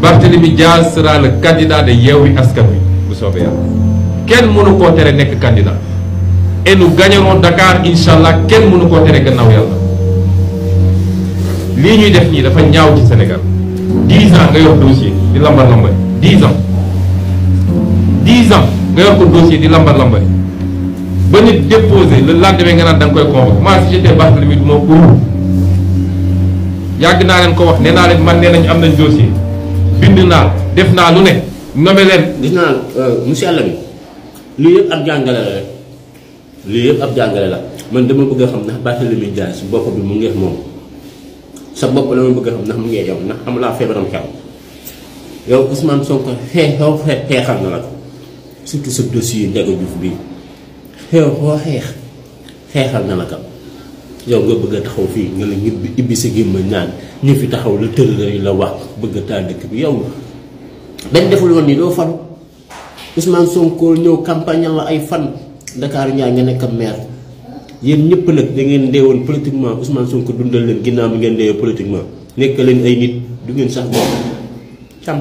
Barthélémy Diaz sera le candidat de Yewwi Askan Wi bu soobee yàlla kenn mënu koo tere nekk candidat et nous gagnerons Dakar inshallah kenn mënu koo tere gannaaw yàlla. lii ñuy def nii dafa ñaaw ci Sénégal 10 ans nga yor dossier di lambar lambar 10 ans nga yor ko dossier di lambar lambar ba nit déposé le lendemain nga naan da nga koy convoquer moi si j'étais Barthélémy du ma ko yàgg naa leen ko wax nee naa leen man nee nañ am nañ dossier bind naa def naa lu ne nommé leen. gis naa monsieur Lamine lii yëpp ab jàngale la rek lii yëpp ab jàngale la man dama bëgg a xam ndax Barthélémy Dias si bopp bi mu ngeex moom sa bopp la ma bëgg a xam ndax mu ngee yow ndax am laa feebaram xew yow Ousmane Sonko xeexal na la ko surtout sa dossier Ndiaga Diouf bii xeexal na la ko yow nga bëgg a taxaw fii nga la ñibbi ibbi sa gémmañ naan ñu fi taxaw la tërëra yi la wax bëgg a taal dëkk bi yow benn deful woon ni doo falu Ousmane Sonko ñëw campagne la ay fan Dakar ñaar nga nekk maire yéen ñëpp nag da ngeen deewoon politiquement Ousmane Sonko dundal leen ginnaaw bi ngeen deewee politiquement nekk leen ay nit du ngeen sax bokk cam